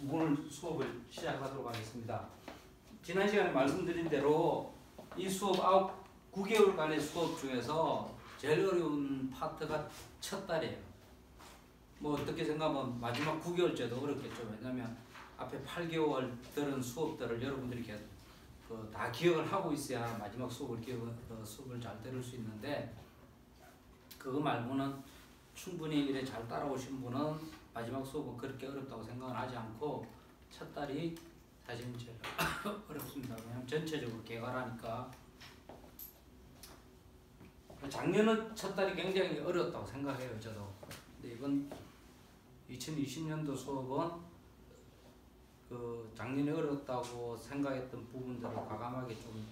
오늘 수업을 시작하도록 하겠습니다. 지난 시간에 말씀드린 대로 이 수업 9개월간의 수업 중에서 제일 어려운 파트가 첫 달이에요. 뭐 어떻게 생각하면 마지막 9개월째도 어렵겠죠. 왜냐하면 앞에 8개월 수업들을 여러분들이 다 기억을 하고 있어야 마지막 수업을 잘 들을 수 있는데, 그거 말고는 충분히 이래 잘 따라오신 분은 마지막 수업은 그렇게 어렵다고 생각은 하지 않고 첫 달이 사실 제일 어렵습니다. 왜냐하면 전체적으로 개괄하니까. 작년은 첫 달이 굉장히 어려웠다고 생각해요, 저도. 근데 이번 2020년도 수업은 작년에 어려웠다고 생각했던 부분들을 과감하게 좀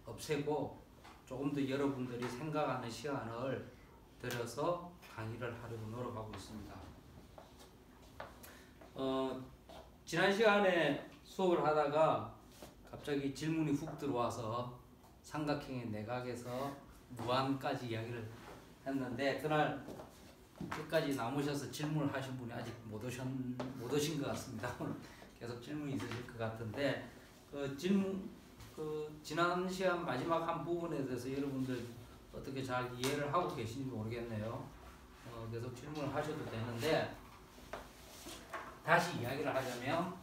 없애고 조금 더 여러분들이 생각하는 시간을 들여서 강의를 하려고 노력하고 있습니다. 지난 시간에 수업을 하다가 갑자기 질문이 훅 들어와서 삼각형의 내각에서 무한까지 이야기를 했는데, 그날 끝까지 남으셔서 질문을 하신 분이 아직 못 오신 것 같습니다. 오늘 계속 질문이 있으실 것 같은데, 지난 시간 마지막 한 부분에 대해서 여러분들 어떻게 잘 이해를 하고 계신지 모르겠네요. 계속 질문을 하셔도 되는데, 다시 이야기를 하자면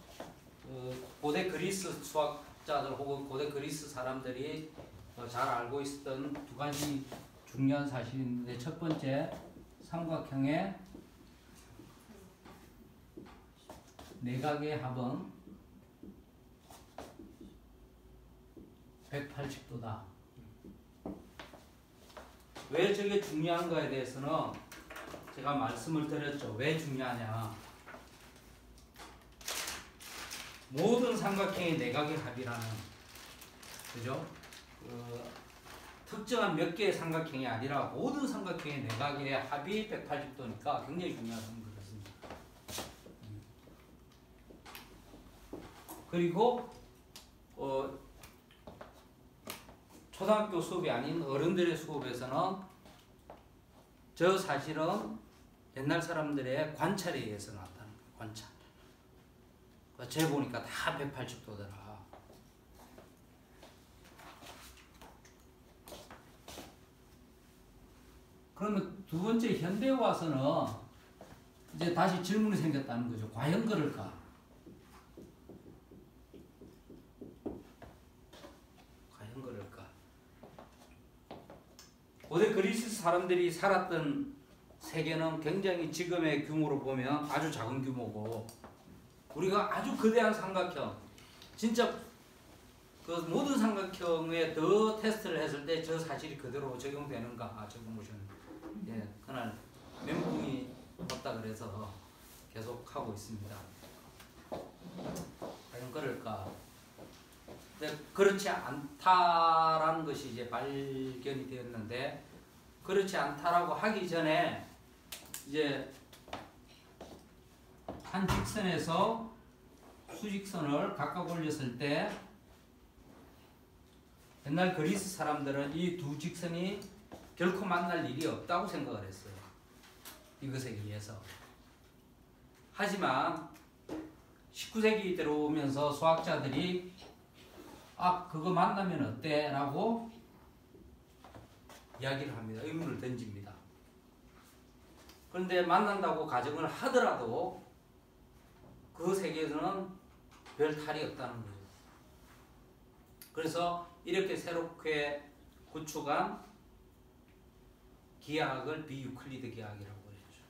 고대 그리스 수학자들 혹은 고대 그리스 사람들이 잘 알고 있었던 두 가지 중요한 사실인데, 첫 번째, 삼각형의 내각의 합은 180도다. 왜 저게 중요한가에 대해서는 제가 말씀을 드렸죠. 왜 중요하냐. 모든 삼각형의 내각의 합이라는, 그죠? 특정한 몇 개의 삼각형이 아니라 모든 삼각형의 내각의 합이 180도니까 굉장히 중요한 것입니다. 그리고 초등학교 수업이 아닌 어른들의 수업에서는 저 사실은 옛날 사람들의 관찰에 의해서 나타나는 거예요. 관찰. 재보니까 다 180도더라. 그러면 두 번째, 현대에 와서는 이제 다시 질문이 생겼다는 거죠. 과연 그럴까? 과연 그럴까? 고대 그리스 사람들이 살았던 세계는 굉장히 지금의 규모로 보면 아주 작은 규모고, 우리가 아주 거대한 삼각형, 진짜 그 모든 삼각형에 더 테스트를 했을 때 저 사실이 그대로 적용되는가 적용보시면, 예, 그날 멘붕이 왔다 그래서 계속 하고 있습니다. 과연 그럴까? 근데 그렇지 않다라는 것이 이제 발견이 되었는데, 그렇지 않다라고 하기 전에 이제 한 직선에서 수직선을 각각 올렸을 때 옛날 그리스 사람들은 이 두 직선이 결코 만날 일이 없다고 생각을 했어요. 이것에 의해서. 하지만 19세기 들어오면서 수학자들이 그거 만나면 어때? 라고 이야기를 합니다. 의문을 던집니다. 그런데 만난다고 가정을 하더라도 그 세계에서는 별 탈이 없다는 거죠. 그래서 이렇게 새롭게 구축한 기하학을 비유클리드 기하학이라고 했죠.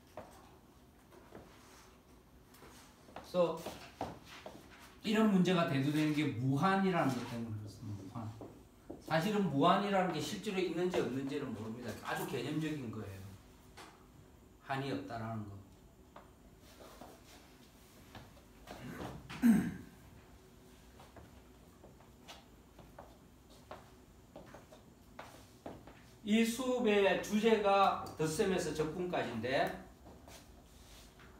그래서 이런 문제가 대두되는 게 무한이라는 것 때문에 그렇습니다. 무한. 사실은 무한이라는 게 실제로 있는지 없는지는 모릅니다. 아주 개념적인 거예요. 한이 없다라는 거. 이 수업의 주제가 덧셈에서 적분까지인데,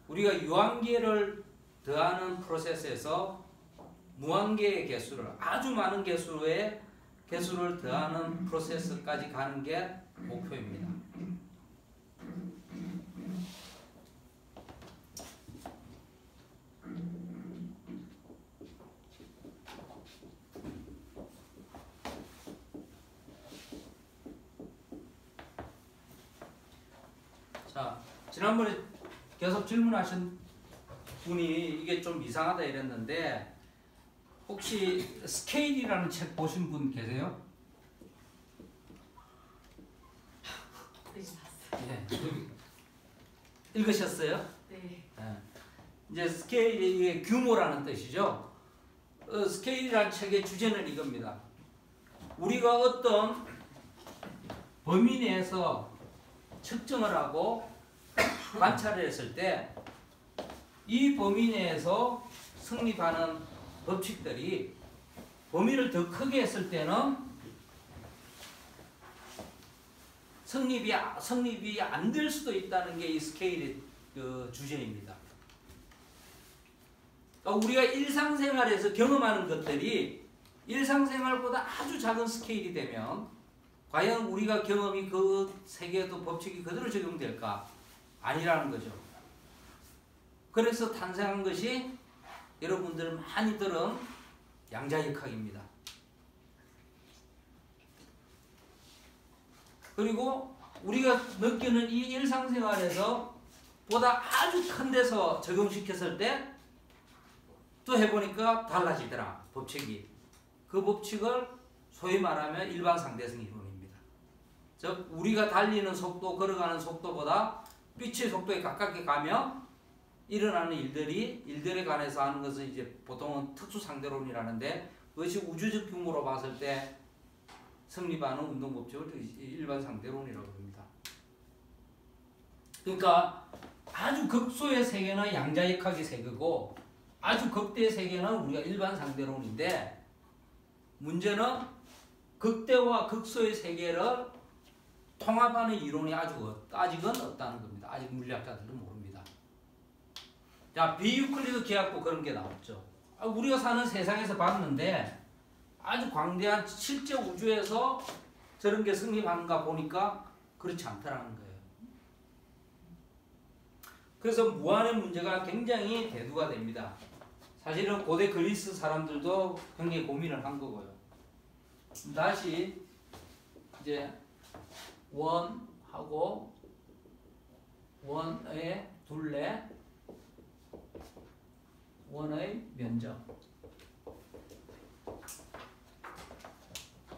우리가 유한계를 더하는 프로세스에서 무한계의 개수를, 아주 많은 개수의 개수를 더하는 프로세스까지 가는 게 목표입니다. 자, 지난번에 계속 질문하신 분이 이게 좀 이상하다 이랬는데 혹시 스케일이라는 책 보신 분 계세요? 네. 읽으셨어요? 네. 네. 이제 스케일이 이게 규모라는 뜻이죠. 스케일이라는 책의 주제는 이겁니다. 우리가 어떤 범위 내에서 측정을 하고 관찰을 했을 때 이 범위 내에서 성립하는 법칙들이 범위를 더 크게 했을 때는 성립이 안 될 수도 있다는 게 이 스케일의 그 주제입니다. 그러니까 우리가 일상생활에서 경험하는 것들이 일상생활보다 아주 작은 스케일이 되면 과연 우리가 경험이 그 세계에도 법칙이 그대로 적용될까? 아니라는 거죠. 그래서 탄생한 것이 여러분들 많이 들은 양자역학입니다. 그리고 우리가 느끼는 이 일상생활에서 보다 아주 큰 데서 적용시켰을 때 또 해보니까 달라지더라, 법칙이. 그 법칙을 소위 말하면 일반상대성 이론입니다. 즉 우리가 달리는 속도, 걸어가는 속도보다 빛의 속도에 가깝게 가면 일어나는 일들에 관해서 하는 것을 이제 보통은 특수상대론이라는데 그것이 우주적 규모로 봤을 때 성립하는 운동법칙을 일반상대론이라고 합니다. 그러니까 아주 극소의 세계는 양자역학의 세계고 아주 극대의 세계는 우리가 일반상대론인데 문제는 극대와 극소의 세계를 통합하는 이론이 아직은 없다는 겁니다. 아직 물리학자들은 모릅니다. 자, 비유클리드 기하학도 그런 게 나왔죠. 우리가 사는 세상에서 봤는데 아주 광대한 실제 우주에서 저런 게 성립하는가 보니까 그렇지 않더라는 거예요. 그래서 무한의 문제가 굉장히 대두가 됩니다. 사실은 고대 그리스 사람들도 굉장히 고민을 한 거고요. 다시 이제 원하고 원의 둘레, 원의 면적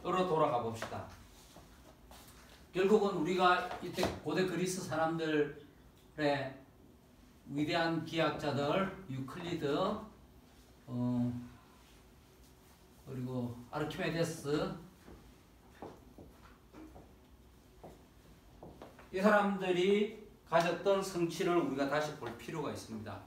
으로 돌아가 봅시다. 결국은 우리가 이때 고대 그리스 사람들의 위대한 기하학자들 유클리드, 그리고 아르키메데스, 이 사람들이 가졌던 성취를 우리가 다시 볼 필요가 있습니다.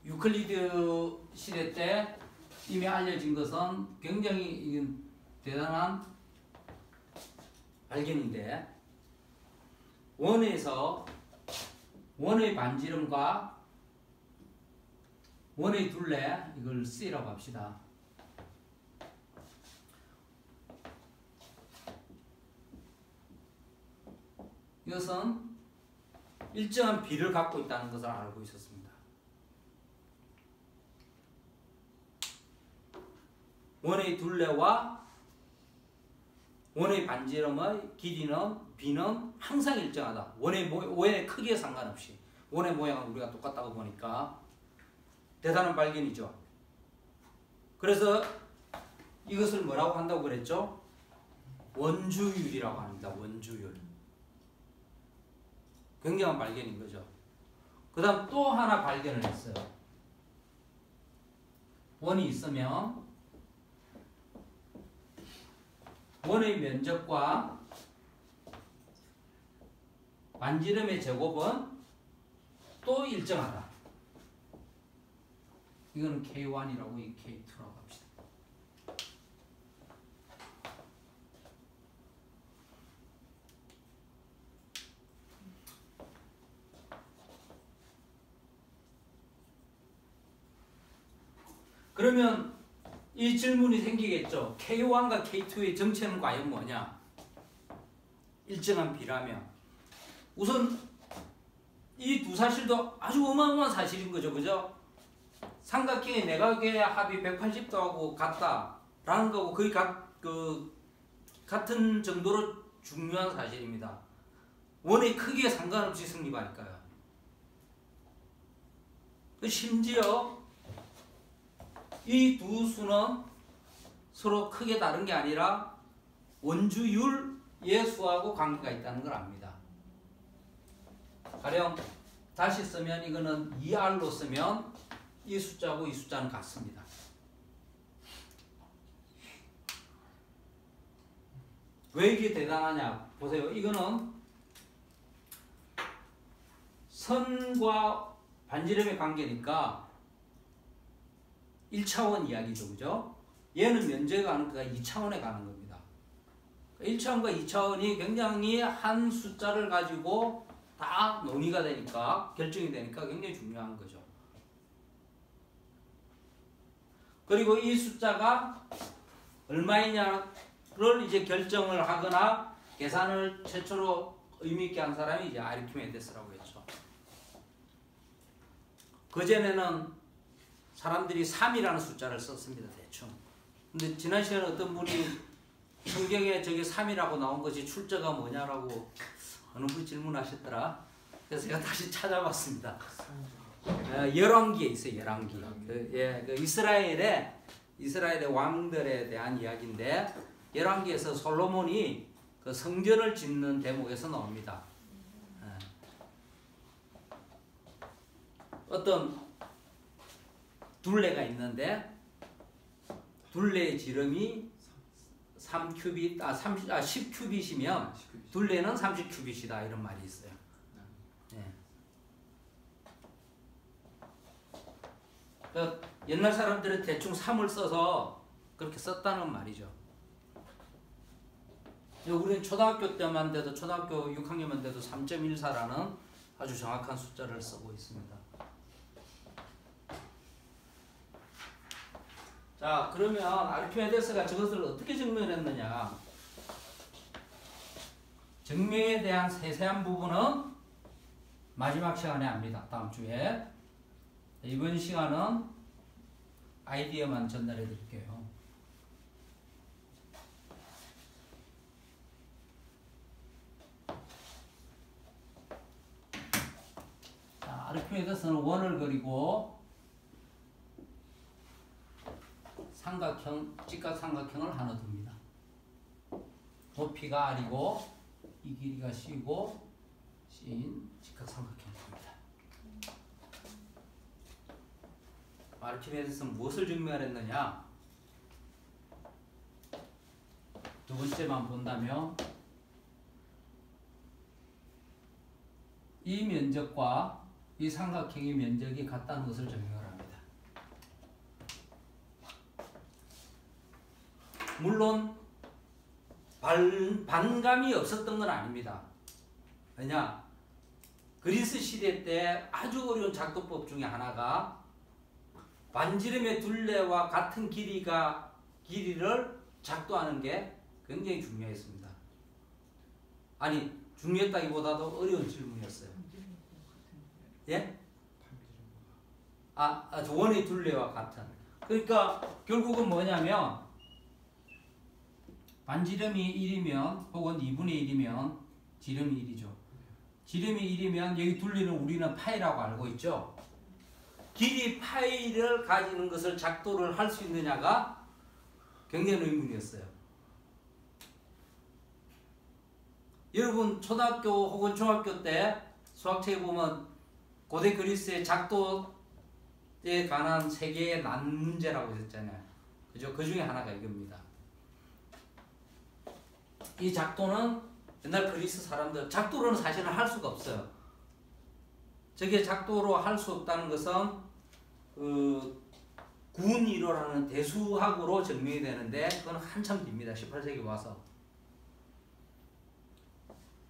유클리드 시대 때 이미 알려진 것은 굉장히 대단한 발견인데 원에서 원의 반지름과 원의 둘레, 이걸 C라고 합시다. 이것은 일정한 비를 갖고 있다는 것을 알고 있었습니다. 원의 둘레와 원의 반지름의 길이는 B는 항상 일정하다. 원의 크기에 상관없이 원의 모양은 우리가 똑같다고 보니까 대단한 발견이죠. 그래서 이것을 뭐라고 한다고 그랬죠? 원주율이라고 합니다. 원주율. 굉장한 발견인 거죠. 그 다음 또 하나 발견을 했어요. 원이 있으면 원의 면적과 반지름의 제곱은 또 일정하다. 이거는 K1이라고 이 K2라고 합시다. 그러면 이 질문이 생기겠죠. K1과 K2의 정체는 과연 뭐냐? 일정한 비라면 우선 이 두 사실도 아주 어마어마한 사실인 거죠. 그죠? 삼각형의 내각의 합이 180도하고 같다라는 거고 거의 같은 정도로 중요한 사실입니다. 원의 크기에 상관없이 성립하니까요. 심지어 이 두 수는 서로 크게 다른 게 아니라 원주율의 수하고 관계가 있다는 걸 압니다. 가령 다시 쓰면 이거는 2R로 쓰면 이 숫자하고 이 숫자는 같습니다. 왜 이게 대단하냐 보세요. 이거는 선과 반지름의 관계니까 1차원 이야기죠. 그죠? 얘는 면적에 가는 거가 2차원에 가는 겁니다. 1차원과 2차원이 굉장히 한 숫자를 가지고 다 논의가 되니까, 결정이 되니까 굉장히 중요한 거죠. 그리고 이 숫자가 얼마이냐를 이제 결정을 하거나 계산을 최초로 의미있게 한 사람이 이제 아르키메데스라고 했죠. 그전에는 사람들이 3이라는 숫자를 썼습니다. 대충. 근데 지난 시간에 어떤 분이 성경에 저게 3이라고 나온 것이 출처가 뭐냐라고 어느 분이 질문하셨더라. 그래서 제가 다시 찾아봤습니다. 열왕기에 있어요. 열왕기. 그 이스라엘의 왕들에 대한 이야기인데, 열왕기에서 솔로몬이 그 성전을 짓는 대목에서 나옵니다. 어떤 둘레가 있는데 둘레의 지름이 10큐빗이면 둘레는 30큐빗이다 이런 말이 있어요. 그러니까 옛날 사람들은 대충 3을 써서 그렇게 썼다는 말이죠. 우리는 초등학교 때만 돼도, 초등학교 6학년만 돼도 3.14라는 아주 정확한 숫자를 쓰고 있습니다. 자, 그러면 아르키메데스가 저것을 어떻게 증명했느냐? 증명에 대한 세세한 부분은 마지막 시간에 합니다. 다음 주에. 이번 시간은 아이디어만 전달해 드릴게요. 자, 아르키메데스는 원을 그리고 삼각형, 직각삼각형을 하나 둡니다. 높이가 R이고 이 길이가 C고 C인 직각삼각형입니다. 아르키메데스는 무엇을 증명했느냐? 두 번째만 본다면 이 면적과 이 삼각형의 면적이 같다는 것을 증명을 합니다. 물론 반감이 없었던 건 아닙니다. 왜냐? 그리스 시대 때 아주 어려운 작도법 중에 하나가 반지름의 둘레와 같은 길이를 작도하는 게 굉장히 중요했습니다. 아니, 중요했다기보다도 어려운 질문이었어요. 예? 원의 둘레와 같은. 그러니까 결국은 뭐냐면 반지름이 1이면 혹은 2분의 1이면 지름이 1이죠. 지름이 1이면 여기 둘레는 우리는 파이라고 알고 있죠. 길이 파이를 가지는 것을 작도를 할 수 있느냐가 굉장히 의문이었어요. 여러분 초등학교 혹은 중학교 때 수학책에 보면 고대 그리스의 작도에 관한 세 개의 난문제라고 했잖아요. 그죠? 그 중에 하나가 이겁니다. 이 작도는 옛날 그리스 사람들, 작도로는 사실은 할 수가 없어요. 저게 작도로 할 수 없다는 것은 구운이로라는 대수학으로 증명이 되는데 그건 한참 뒤입니다. 18세기 와서.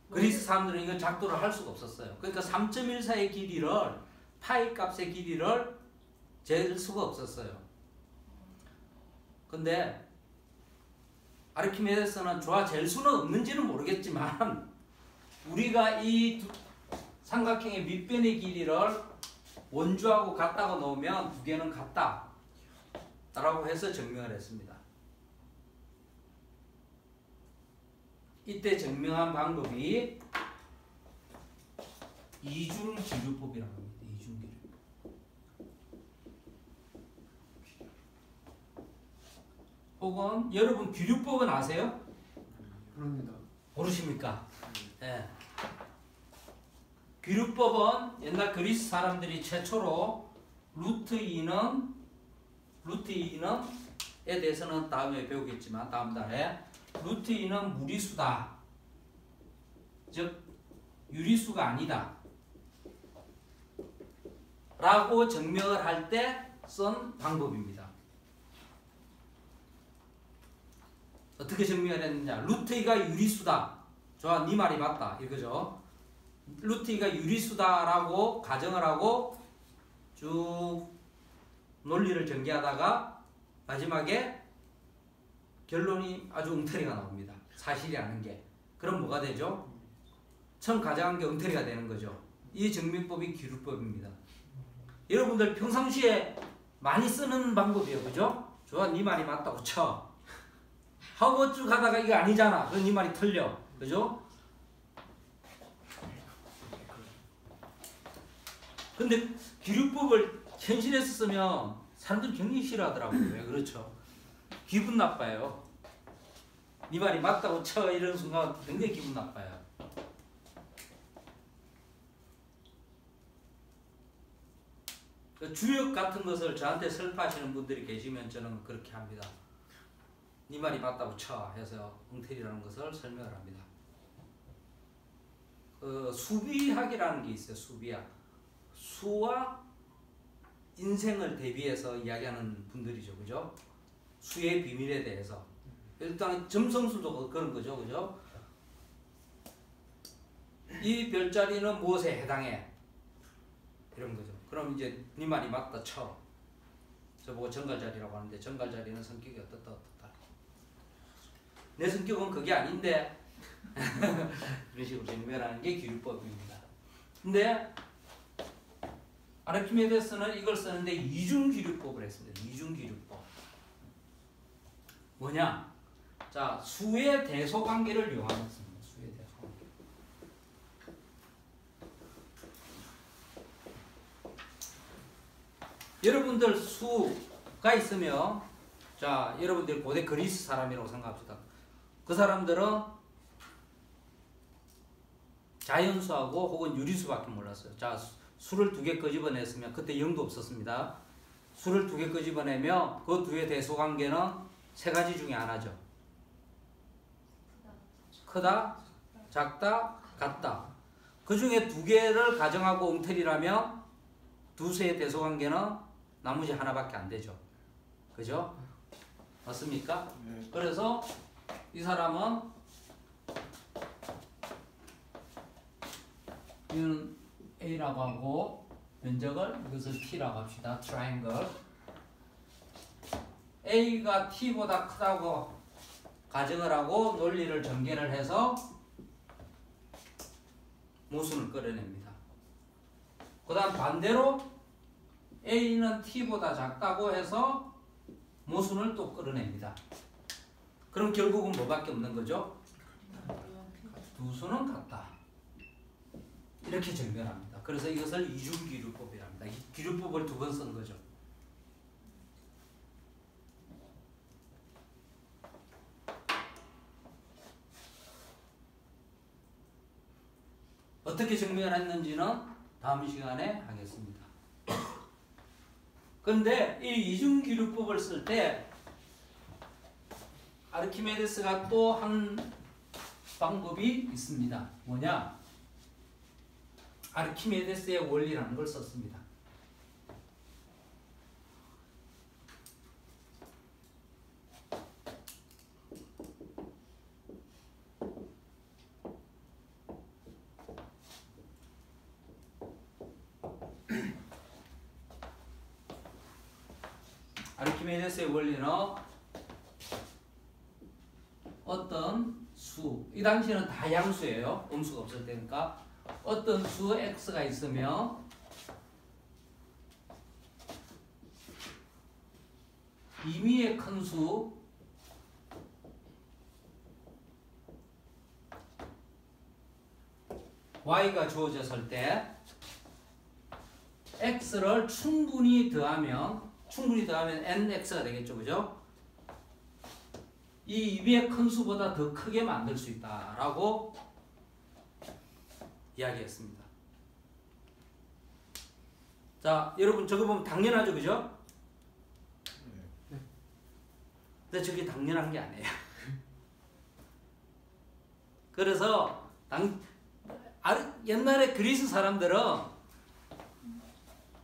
그리스 사람들은 이건 작도를 할 수가 없었어요. 그러니까 3.14의 길이를, 파이 값의 길이를 잴 수가 없었어요. 근데 아르키메데스는 잴 수는 없는지는 모르겠지만 우리가 이 삼각형의 밑변의 길이를 원주하고 같다고 놓으면 두 개는 같다 라고 해서 증명을 했습니다. 이때 증명한 방법이 이중기류법이라고 합니다. 이중기류법. 혹은 여러분 기류법은 아세요? 그럽니다. 모르십니까? 예. 기류법은 옛날 그리스 사람들이 최초로 루트 2는 에 대해서는 다음에 배우겠지만 다음 달에 루트 2는 무리수다. 즉 유리수가 아니다. 라고 증명을 할 때 쓴 방법입니다. 어떻게 증명을 했느냐? 루트 2가 유리수다. 좋아, 네 말이 맞다. 이거죠. 루트 2가 유리수다라고 가정을 하고 쭉 논리를 전개하다가 마지막에 결론이 아주 엉터리가 나옵니다. 사실이 아닌 게. 그럼 뭐가 되죠? 처음 가정한 게 엉터리가 되는 거죠. 이 증명법이 기류법입니다. 여러분들 평상시에 많이 쓰는 방법이에요. 그죠? 좋아, 네 말이 맞다고 쳐. 하고 쭉 하다가 이거 아니잖아. 그럼 네 말이 틀려. 그죠? 근데 기류법을 현실에서 쓰면 사람들이 굉장히 싫어하더라고요. 왜 그렇죠? 기분 나빠요. 네 말이 맞다고 쳐 이런 순간 굉장히 기분 나빠요. 주역 같은 것을 저한테 설파하시는 분들이 계시면 저는 그렇게 합니다. 네 말이 맞다고 쳐 해서 엉터리라는 것을 설명을 합니다. 수비학이라는 게 있어요. 수비학. 수와 인생을 대비해서 이야기하는 분들이죠. 그죠? 수의 비밀에 대해서. 일단 점성술도 그런 거죠. 그죠? 이 별자리는 무엇에 해당해? 이런 거죠. 그럼 이제 네 말이 맞다 쳐. 저보고 정갈자리라고 하는데 정갈자리는 성격이 어떻다. 내 성격은 그게 아닌데 그런 식으로 증명하는 게 기류법입니다. 근데 아르키메데스는 이걸 쓰는데 이중기류법을 했습니다. 이중기류법. 뭐냐? 자, 수의 대소관계를 이용하였습니다. 수의 대소관계. 여러분들 수가 있으면, 자, 여러분들 고대 그리스 사람이라고 생각합시다. 그 사람들은 자연수하고 혹은 유리수밖에 몰랐어요. 자, 수를 2개 끄집어냈으면 그때 0도 없었습니다. 수를 2개 끄집어내면 그 2의 대소관계는 3가지 중에 하나죠. 크다, 작다, 같다. 그 중에 2개를 가정하고 엉터리라면 2수의 대소관계는 나머지 하나밖에 안 되죠. 그죠? 맞습니까? 네. 그래서 이 사람은 이건 A라고 하고 면적을 이것을 T라고 합시다. 트라이앵글. A가 T보다 크다고 가정을 하고 논리를 전개를 해서 모순을 끌어냅니다. 그 다음 반대로 A는 T보다 작다고 해서 모순을 또 끌어냅니다. 그럼 결국은 뭐밖에 없는 거죠? 2수는 같다. 이렇게 증명합니다. 그래서 이것을 이중기류법이랍니다. 기류법을 2번 쓴 거죠. 어떻게 증명을 했는지는 다음 시간에 하겠습니다. 그런데 이 이중기류법을 쓸 때 아르키메데스가 또 한 방법이 있습니다. 뭐냐? 아르키메데스의 원리라는 걸 썼습니다. 아르키메데스의 원리는 어떤 수, 이 당시에는 다 양수예요. 음수가 없을 때니까 어떤 수 x가 있으면 임의의 큰 수 y가 주어졌을 때 x를 충분히 더하면 nx가 되겠죠, 그죠? 이 위의 큰 수보다 더 크게 만들 수 있다라고 이야기했습니다. 자, 여러분 저거 보면 당연하죠, 그죠? 근데 저게 당연한 게 아니에요. 그래서 옛날에 그리스 사람들은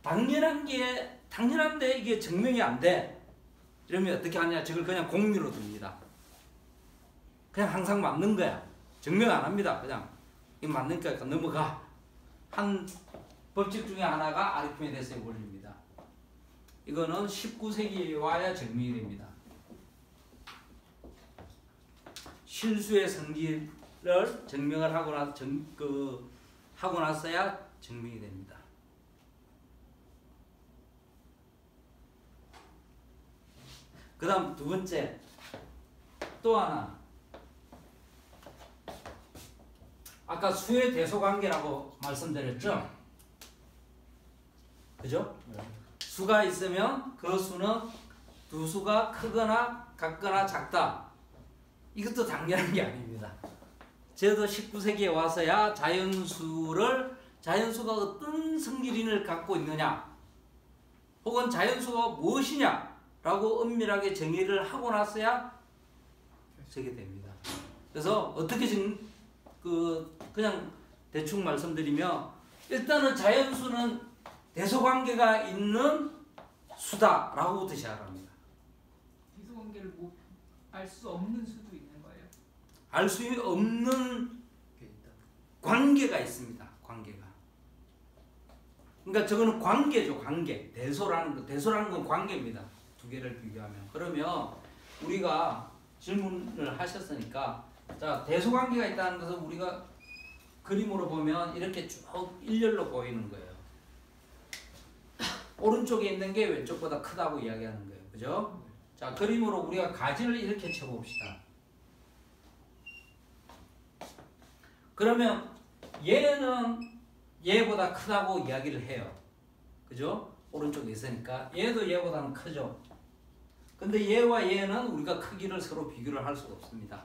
당연한데 이게 증명이 안 돼. 이러면 어떻게 하냐? 저걸 그냥 공리로 둡니다. 그냥 항상 맞는 거야. 증명 안 합니다. 그냥 이거 맞는 거니까 넘어가. 한 법칙 중에 하나가 아르키메데스의 원리입니다. 이거는 19세기에 와야 증명이 됩니다. 실수의 성질을 증명을 하고 나서야 증명이 됩니다. 그 다음 두 번째, 또 하나. 아까 수의 대소관계라고 말씀드렸죠? 그죠? 수가 있으면 그 수는 두 수가 크거나 같거나 작다. 이것도 당연한 게 아닙니다. 저도 19세기에 와서야 자연수가 어떤 성질인을 갖고 있느냐, 혹은 자연수가 무엇이냐 라고 엄밀하게 정의를 하고 나서야 저게 됩니다. 그래서 어떻게 그냥 대충 말씀드리면, 일단은 자연수는 대소관계가 있는 수다라고부터 시작합니다. 대소관계를 알 수 없는 수도 있는 거예요? 알 수 없는 관계가 있습니다. 관계가. 그러니까 저거는 관계죠. 관계. 대소라는 건 관계입니다. 두 개를 비교하면. 그러면 우리가 질문을 하셨으니까, 자, 대소관계가 있다는 것은 우리가 그림으로 보면 이렇게 쭉 일렬로 보이는 거예요. 오른쪽에 있는 게 왼쪽보다 크다고 이야기하는 거예요. 그죠? 자, 그림으로 우리가 가지를 이렇게 쳐봅시다. 그러면 얘는 얘보다 크다고 이야기를 해요. 그죠? 오른쪽에 있으니까 얘도 얘보다는 크죠. 근데 얘와 얘는 우리가 크기를 서로 비교를 할 수가 없습니다.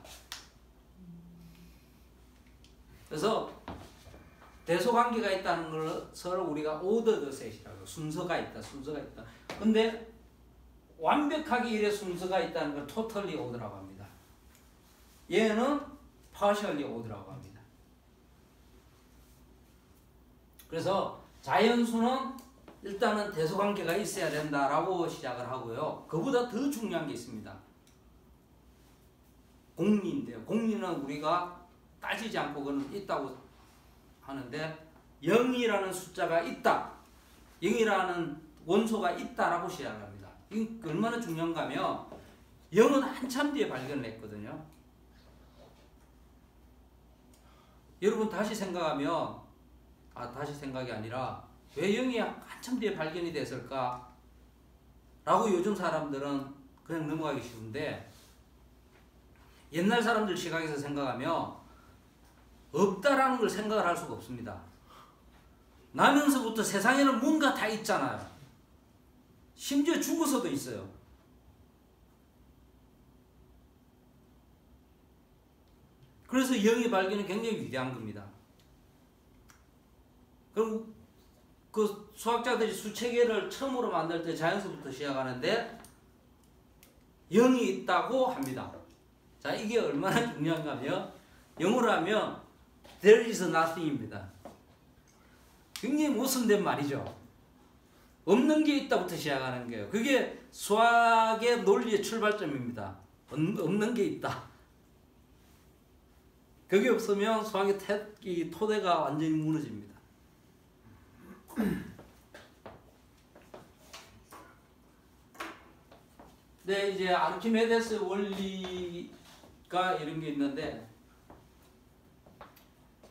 그래서 대소관계가 있다는 것을 우리가 ordered set이라고, 순서가 있다. 근데 완벽하게 이래 순서가 있다는 걸 totally order라고 합니다. 얘는 partially order라고 합니다. 그래서 자연수는 일단은 대소관계가 있어야 된다라고 시작을 하고요. 그보다 더 중요한 게 있습니다. 공리인데요. 공리는 우리가 따지지 않고 그는 있다고 하는데, 0이라는 숫자가 있다, 0이라는 원소가 있다라고 시작합니다. 이게 얼마나 중요한가 하면 0은 한참 뒤에 발견을 했거든요. 여러분 다시 생각하면, 다시 생각이 아니라 왜 0이 한참 뒤에 발견이 됐을까? 라고 요즘 사람들은 그냥 넘어가기 쉬운데, 옛날 사람들 시각에서 생각하면 없다라는 걸 생각을 할 수가 없습니다. 나면서부터 세상에는 뭔가 다 있잖아요. 심지어 죽어서도 있어요. 그래서 0의 발견이 굉장히 위대한 겁니다. 그럼 그 수학자들이 수체계를 처음으로 만들 때 자연수부터 시작하는데 0이 있다고 합니다. 자, 이게 얼마나 중요한가 하면, 영어로 하면 there is nothing입니다. 굉장히 모순된 말이죠. 없는 게 있다부터 시작하는 거예요. 그게 수학의 논리의 출발점입니다. 없는 게 있다. 그게 없으면 수학의 토대가 완전히 무너집니다. 네, 이제 아르키메데스 원리가 이런 게 있는데,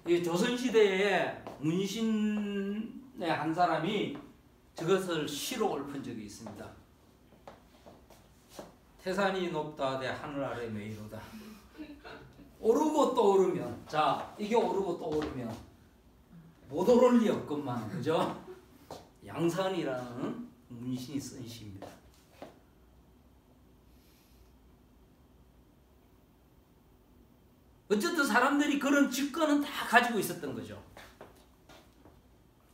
이 조선시대에 문신의 한 사람이 저것을 시로 읊은 적이 있습니다. 태산이 높다 대 하늘 아래 메이로다. 오르고 또 오르면, 자, 이게 오르고 또 오르면 못 오를 리 없건만, 그죠? 야, 양선이라는 문신이 쓴 시입니다. 어쨌든 사람들이 그런 직권은 다 가지고 있었던 거죠.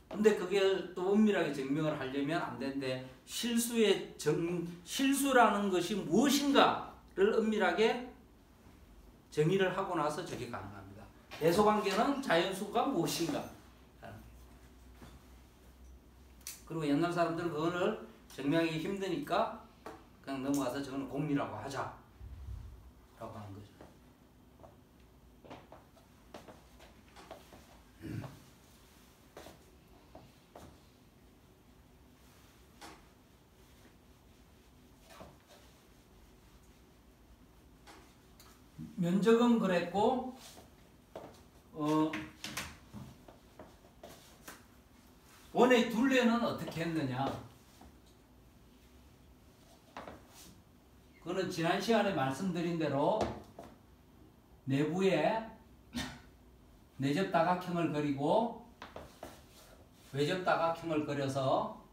근데 그게 또 엄밀하게 증명을 하려면 안 되는데 실수라는 것이 무엇인가를 엄밀하게 정의를 하고 나서 저게 가능합니다. 대소관계는 자연수가 무엇인가. 그리고 옛날 사람들은 그거를 증명하기 힘드니까 그냥 넘어가서 저거는 공리라고 하자 라고 하는 거죠. 면적은 그랬고 원의 둘레는 어떻게 했느냐? 그거는 지난 시간에 말씀드린 대로 내부에 내접 다각형을 그리고 외접 다각형을 그려서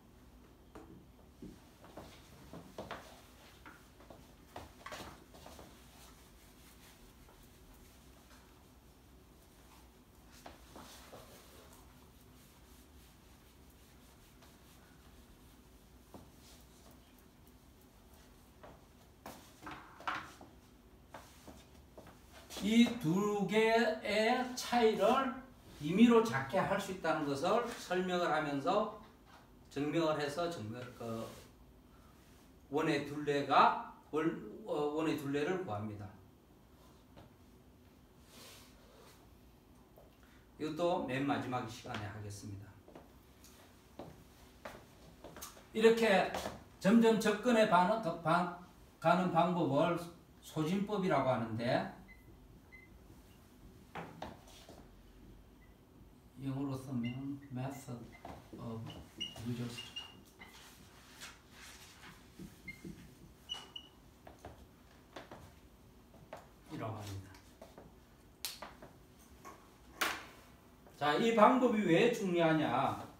이 두 개의 차이를 임의로 작게 할 수 있다는 것을 설명을 하면서 증명을 해서 원의 둘레를 구합니다. 이것도 맨 마지막 시간에 하겠습니다. 이렇게 점점 접근해 가는 방법을 소진법이라고 하는데 영어로 쓰면 method of users 이라고 합니다. 자, 이 방법이 왜 중요하냐?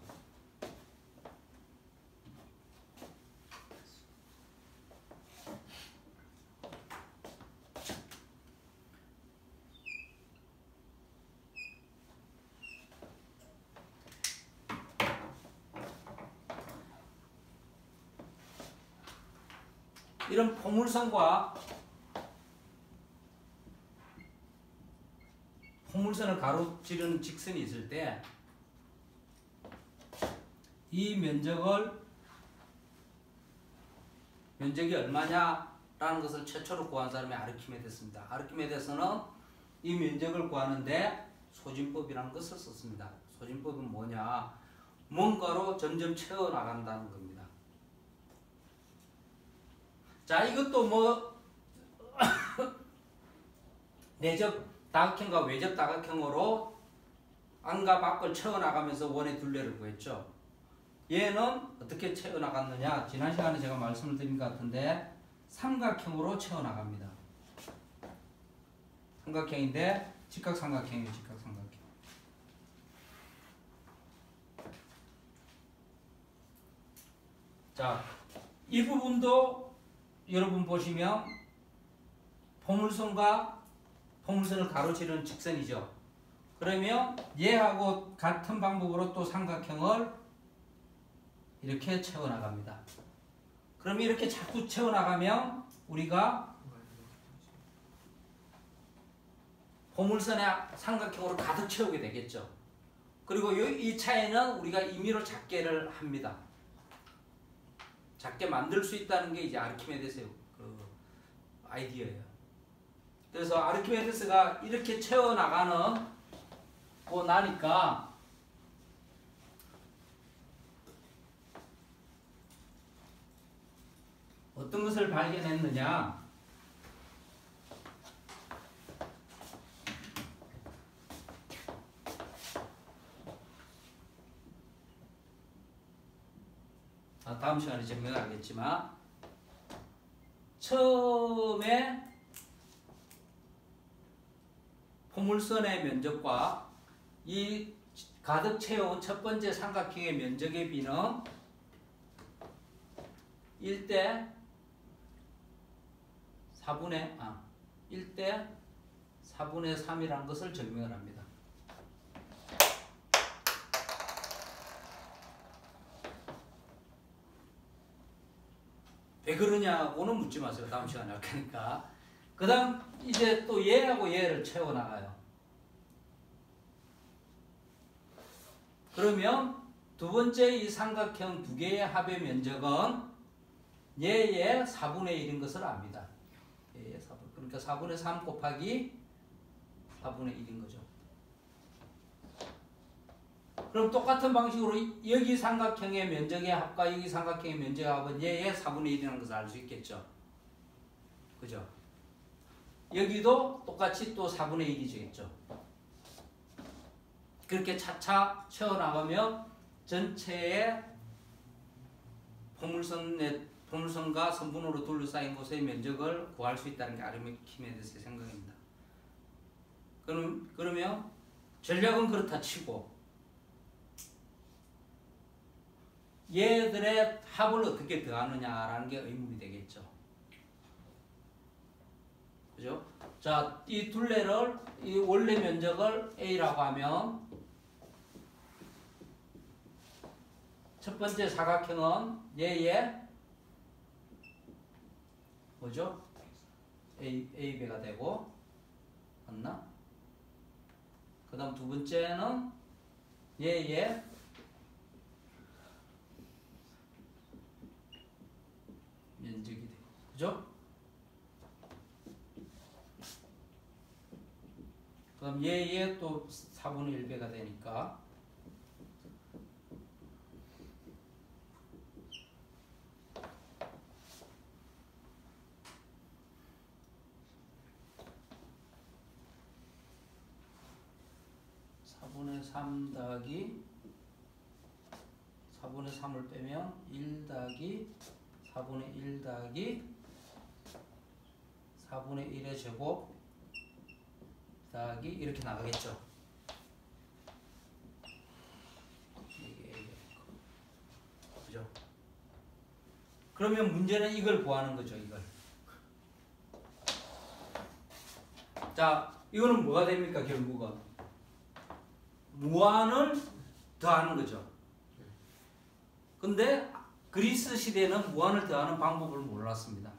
이런 포물선과 포물선을 가로지르는 직선이 있을 때 이 면적이 얼마냐라는 것을 최초로 구한 사람이 아르키메데스입니다. 아르키메데스는 이 면적을 구하는데 소진법이라는 것을 썼습니다. 소진법은 뭐냐? 뭔가로 점점 채워나간다는 겁니다. 자, 이것도 내접 다각형과 외접 다각형으로 안과 밖을 채워나가면서 원의 둘레를 구했죠. 얘는 어떻게 채워나갔느냐? 지난 시간에 제가 말씀을 드린 것 같은데 삼각형으로 채워나갑니다. 삼각형인데 직각삼각형이에요. 직각삼각형. 자, 이 부분도 여러분 보시면 포물선과 포물선을 가로지르는 직선이죠. 그러면 얘하고 같은 방법으로 또 삼각형을 이렇게 채워나갑니다. 그럼 이렇게 자꾸 채워나가면 우리가 포물선의 삼각형으로 가득 채우게 되겠죠. 그리고 이 차이는 우리가 임의로 작게를 합니다. 작게 만들 수 있다는 게 이제 아르키메데스의 그 아이디어예요. 그래서 아르키메데스가 이렇게 채워나가는 고 나니까 어떤 것을 발견했느냐? 다음 시간에 증명하겠지만 처음에 포물선의 면적과 이 가득 채운 첫 번째 삼각형의 면적의 비는 1대 1대 4분의 3이라는 것을 증명을 합니다. 왜 그러냐고는 묻지 마세요. 다음 시간에 할 거니까. 그 다음 이제 또 얘하고 얘를 채워나가요. 그러면 두 번째 이 삼각형 두 개의 합의 면적은 얘의 4분의 1인 것을 압니다. 얘의 4분. 그러니까 4분의 3 곱하기 4분의 1인 거죠. 그럼 똑같은 방식으로 여기 삼각형의 면적의 합과 여기 삼각형의 면적의 합은 얘의 4분의 1이라는 것을 알 수 있겠죠. 그죠? 여기도 똑같이 또 4분의 1이 되겠죠. 그렇게 차차 채워나가며 전체의 포물선과 선분으로 둘러싸인 곳의 면적을 구할 수 있다는 게 아르키메데스의 생각입니다. 그러면 전략은 그렇다 치고 얘들의 합을 어떻게 더하느냐라는 게 의문이 되겠죠. 그죠? 자, 이 둘레를 이 원래 면적을 A라고 하면 첫 번째 사각형은 얘의 뭐죠? A배가 되고 맞나? 그 다음 두 번째는 얘의 면적이 되고 그죠? 그 다음 얘의 또 4분의 1배가 되니까 (4분의 3) 더하기 4분의 3을 빼면 1 더하기 4분의 1 더하기 4분의 1의 제곱 더하기 이렇게 나가겠죠. 이게 그죠? 그러면 문제는 이걸 구하는 거죠. 이걸. 자, 이거는 뭐가 됩니까? 결국은 무한을 더하는 거죠. 근데 그리스 시대는 무한을 더하는 방법을 몰랐습니다.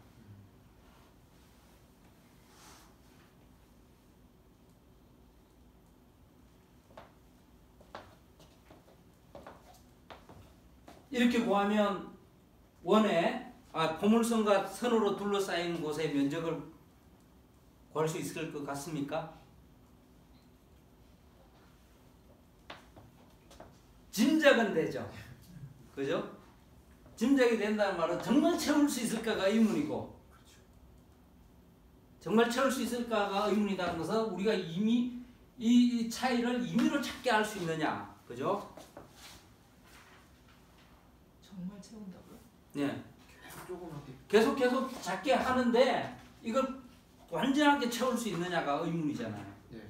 이렇게 구하면 원의 포물선과 선으로 둘러싸인 곳의 면적을 구할 수 있을 것 같습니까? 짐작은 되죠. 그죠? 짐작이 된다는 말은 정말 채울 수 있을까가 의문이고 정말 채울 수 있을까가 의문이라는 것은 우리가 이미 이 차이를 임의로 찾게 할 수 있느냐. 그죠? 정말 채운다고요? 네. 조그맣게 계속 작게 하는데 이걸 완전하게 채울 수 있느냐가 의문이잖아요. 네.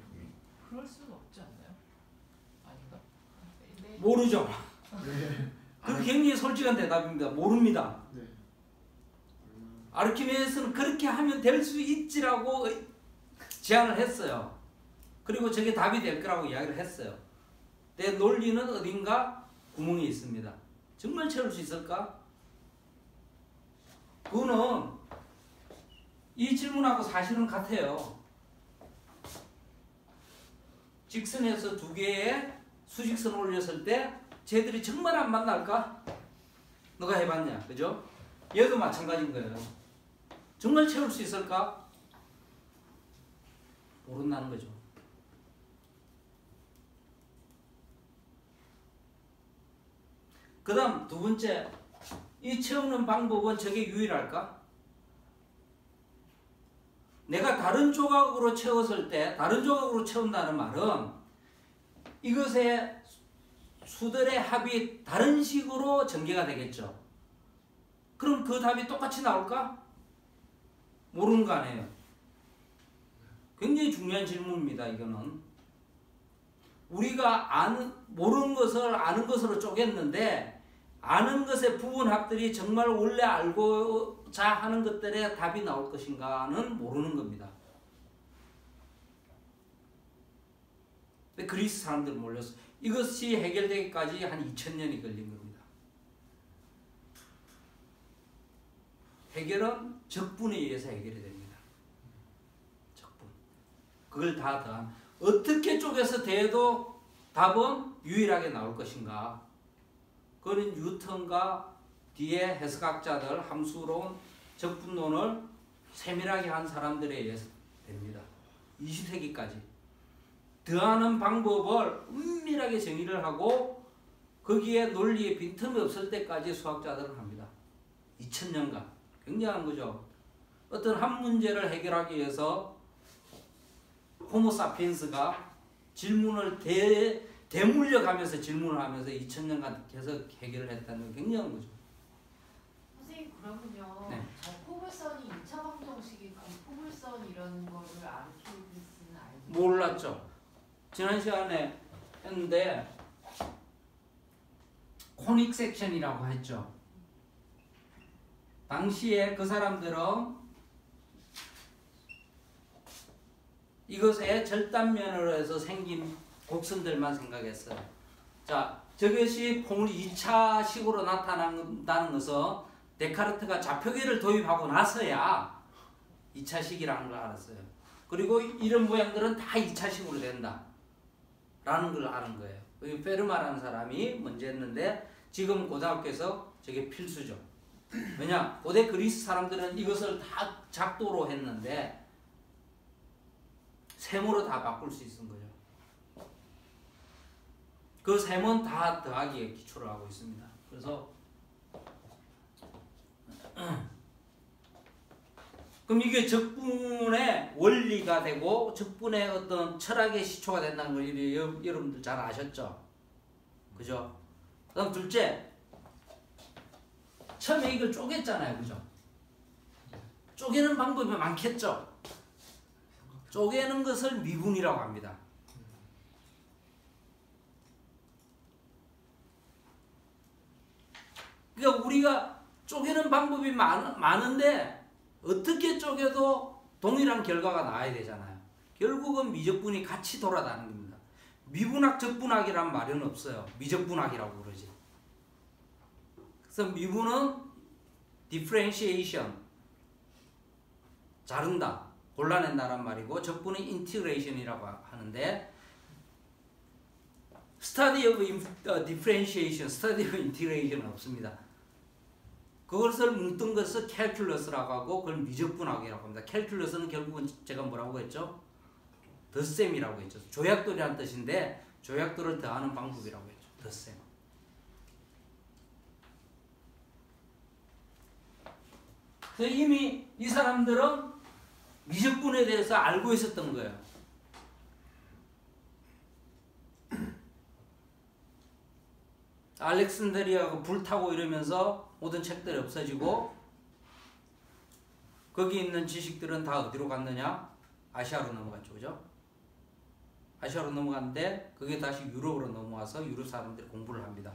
그럴 수는 없지 않나요? 아닌가? 네. 모르죠. 네. 그 굉장히 솔직한 대답입니다. 모릅니다. 네. 아르키메데스는 그렇게 하면 될 수 있지라고 제안을 했어요. 그리고 저게 답이 될 거라고 이야기를 했어요. 내 논리는 어딘가 구멍이 있습니다. 정말 채울 수 있을까? 그거는 이 질문하고 사실은 같아요. 직선에서 두 개의 수직선을 올렸을 때 쟤들이 정말 안 만날까? 너가 해봤냐? 그죠? 얘도 마찬가지인 거예요. 정말 채울 수 있을까? 모른다는 거죠. 그 다음 두 번째, 이 채우는 방법은 저게 유일할까? 내가 다른 조각으로 채웠을 때, 다른 조각으로 채운다는 말은 이것의 수들의 합이 다른 식으로 전개가 되겠죠. 그럼 그 답이 똑같이 나올까? 모르는 거 아니에요. 굉장히 중요한 질문입니다. 이거는 우리가 모르는 것을 아는 것으로 쪼갰는데 아는 것의 부분학들이 정말 원래 알고자 하는 것들에 답이 나올 것인가는 모르는 겁니다. 근데 그리스 사람들 몰렸어. 이것이 해결되기까지 한 2000년이 걸린 겁니다. 해결은 적분에 의해서 해결이 됩니다. 적분. 그걸 다 더한. 어떻게 쪼개서 대도 답은 유일하게 나올 것인가. 그건 뉴턴과 뒤에 해석학자들, 함수론, 적분론을 세밀하게 한 사람들에 의해서 됩니다. 20세기까지. 더하는 방법을 은밀하게 정의를 하고 거기에 논리에 빈틈이 없을 때까지 수학자들은 합니다. 2000년간. 굉장한 거죠. 어떤 한 문제를 해결하기 위해서 호모사피엔스가 질문을 대물려가면서 질문을 하면서 2000년간 계속 해결을 했다는 건 굉장한 거죠. 선생님 그러면요. 네. 저 포물선이 2차 방정식이 포물선 이런 거를 아르키미데스는 알고 몰랐죠. 지난 시간에 했는데 코닉 섹션이라고 했죠. 당시에 그 사람들은 이것의 절단면으로 해서 생긴 곡선들만 생각했어요. 자, 저것이 포물 2차 식으로 나타난다는 것은 데카르트가 좌표계를 도입하고 나서야 2차 식이라는 걸 알았어요. 그리고 이런 모양들은 다 2차 식으로 된다. 라는 걸 아는 거예요. 페르마라는 사람이 먼저 했는데 지금 고등학교에서 저게 필수죠. 왜냐? 고대 그리스 사람들은 이것을 다 작도로 했는데 셈으로 다 바꿀 수 있는 거죠. 그 셈은 다 더하기에 기초를 하고 있습니다. 그래서 그럼 이게 적분의 원리가 되고 적분의 어떤 철학의 시초가 된다는 걸 여러분들 잘 아셨죠? 그죠? 그다음 둘째, 처음에 이걸 쪼갰잖아요. 그죠? 쪼개는 방법이 많겠죠? 쪼개는 것을 미분이라고 합니다. 그러니까 우리가 쪼개는 방법이 많은데 어떻게 쪼개도 동일한 결과가 나와야 되잖아요. 결국은 미적분이 같이 돌아다니는 겁니다. 미분학, 적분학이란 말은 없어요. 미적분학이라고 그러지. 그래서 미분은 differentiation, 자른다, 골라낸다란 말이고 적분은 integration이라고 하는데 study of differentiation, study of integration은 없습니다. 그것을 뭉뜬 것을 캘큘러스라고 하고 그걸 미적분학이라고 합니다. 캘큘러스는 결국은 제가 뭐라고 했죠? 덧셈이라고 했죠. 조약돌이라는 뜻인데 조약돌을 더하는 방법이라고 했죠. 덧셈. 그래서 이미 이 사람들은 미적분에 대해서 알고 있었던 거예요. 알렉산드리아가 불타고 이러면서 모든 책들이 없어지고 거기 있는 지식들은 다 어디로 갔느냐? 아시아로 넘어갔죠. 그죠? 아시아로 넘어갔는데 그게 다시 유럽으로 넘어와서 유럽 사람들이 공부를 합니다.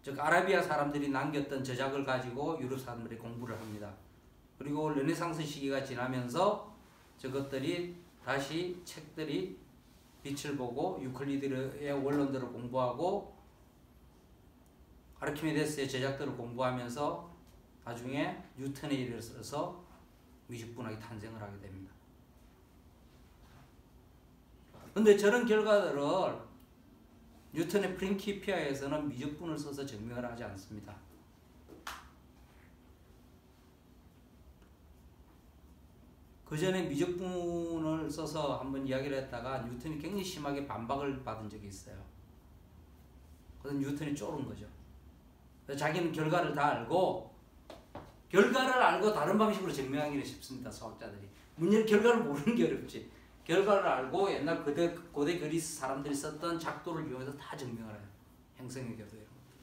즉 아라비아 사람들이 남겼던 저작을 가지고 유럽 사람들이 공부를 합니다. 그리고 르네상스 시기가 지나면서 저것들이 다시 책들이 빛을 보고 유클리드의 원론들을 공부하고 아르키메데스의 제작들을 공부하면서 나중에 뉴턴에 이르러서 미적분학이 탄생을 하게 됩니다. 근데 저런 결과들을 뉴턴의 프린키피아에서는 미적분을 써서 증명을 하지 않습니다. 그 전에 미적분을 써서 한번 이야기를 했다가 뉴턴이 굉장히 심하게 반박을 받은 적이 있어요. 그래서 뉴턴이 쫄은 거죠. 그래서 자기는 결과를 다 알고 결과를 알고 다른 방식으로 증명하기는 쉽습니다. 수학자들이. 문제는 결과를 모르는 게 어렵지. 결과를 알고 옛날 고대 그리스 사람들이 썼던 작도를 이용해서 다 증명을 해요. 행성의 교도 이런 것들.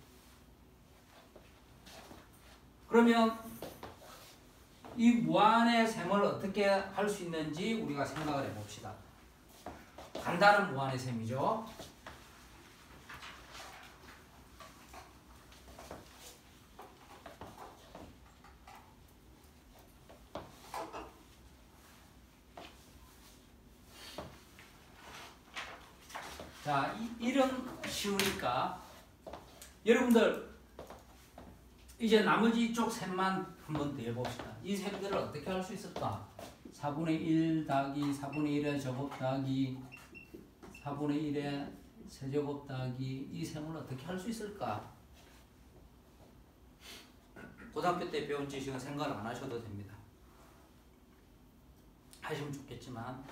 그러면 이 무한의 셈을 어떻게 할 수 있는지 우리가 생각을 해봅시다. 간단한 무한의 셈이죠. 자, 이런 쉬우니까 여러분들 이제 나머지 이쪽 셈만 한번 더 해봅시다. 이 셈들을 어떻게 할 수 있을까? 4분의 1 더하기 4분의 1의 제곱 더하기 4분의 1의 세제곱 더하기 이 셈을 어떻게 할 수 있을까? 고등학교 때 배운 지식은 생각을 안 하셔도 됩니다. 하시면 좋겠지만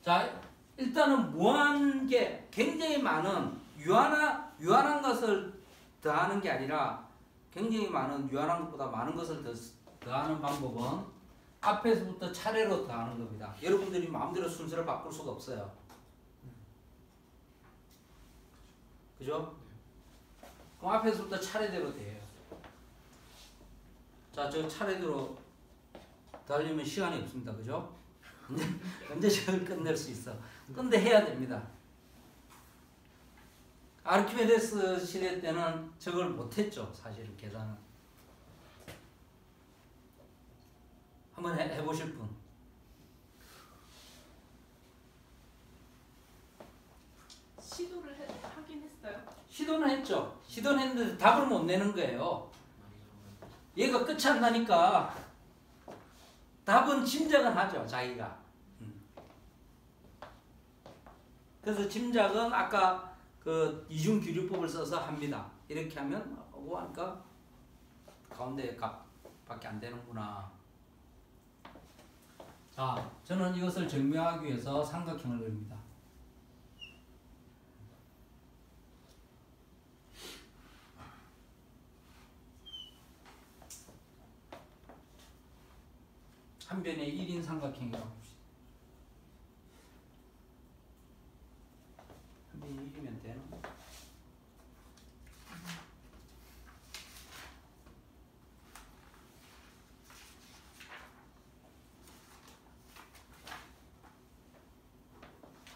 자, 일단은 무한계 굉장히 많은 유한한 것을 더하는 게 아니라 굉장히 많은 유한한 것보다 많은 것을 더하는 방법은 앞에서부터 차례로 더하는 겁니다. 여러분들이 마음대로 순서를 바꿀 수가 없어요. 그죠? 그럼 앞에서부터 차례대로 돼요. 자, 저 차례대로 더하려면 시간이 없습니다. 그죠? 언제 저걸 끝낼 수 있어. 근데 해야 됩니다. 아르키메데스 시대 때는 저걸 못했죠. 사실 계산은. 한번 해보실 분. 시도를 하긴 했어요. 시도는 했죠. 시도는 했는데 답을 못 내는 거예요. 얘가 끝이 안 나니까 답은 짐작은 하죠. 자기가. 그래서 짐작은 아까 그 이중규류법을 써서 합니다. 이렇게 하면 하니까 가운데 값밖에 안 되는구나. 자, 저는 이것을 증명하기 위해서 삼각형을 그립니다. 한 변에 1인 삼각형이라고 봅시다. 한 변이 1이면 되나?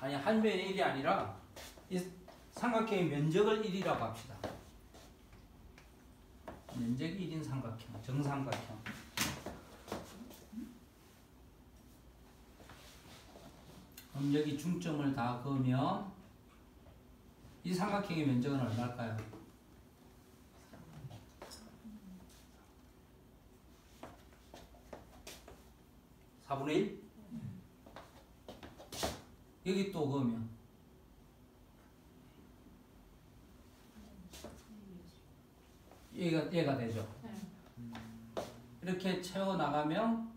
아니, 한 변의 1이 아니라 이 삼각형의 면적을 1이라고 합시다. 면적이 1인 삼각형, 정삼각형. 그럼 여기 중점을 다 그으면 이 삼각형의 면적은 얼마일까요? (4분의 1) 여기 또 그으면 얘가 되죠. 이렇게 채워나가면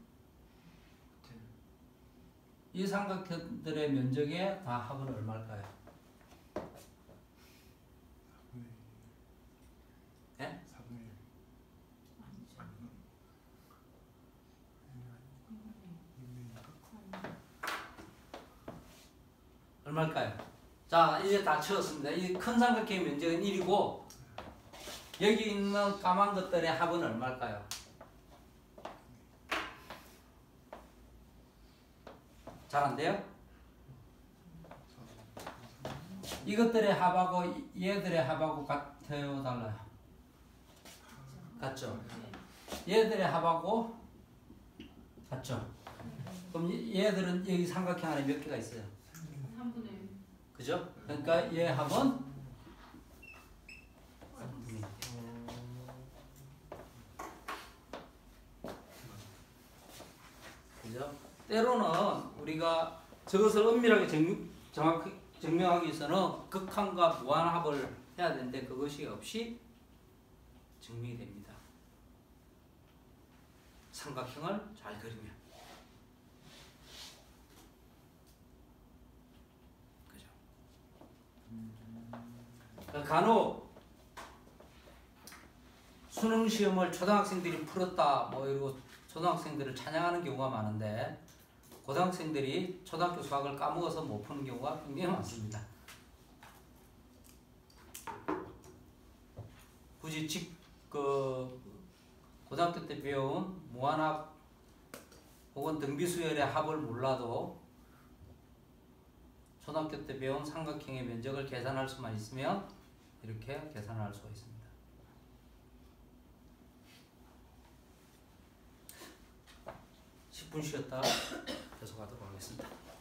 이 삼각형들의 면적의 다 합은 얼마일까요? 예? 4분의 1. 얼마일까요? 자, 이제 다 채웠습니다. 이 큰 삼각형의 면적은 1이고 여기 있는 까만 것들의 합은 얼마일까요? 잘 안 돼요? 이것들의 합하고 얘들의 합하고 같아요? 달라요? 같죠? 얘들의 합하고 같죠? 그럼 얘들은 여기 삼각형 안에 몇 개가 있어요? 3분의 1. 그죠? 그러니까 얘 합은 그죠? 때로는 우리가 저것을 엄밀하게 정확히 증명하기 위해서는 극한과 무한합을 해야 되는데 그것이 없이 증명이 됩니다. 삼각형을 잘 그리면. 그죠? 간혹 수능 시험을 초등학생들이 풀었다 뭐 이러고 초등학생들을 찬양하는 경우가 많은데 고등학생들이 초등학교 수학을 까먹어서 못 푸는 경우가 굉장히 많습니다. 굳이 고등학교 때 배운 무한합 혹은 등비수열의 합을 몰라도 초등학교 때 배운 삼각형의 면적을 계산할 수만 있으면 이렇게 계산할 수가 있습니다. 10분 쉬었다 계속하도록 하겠습니다.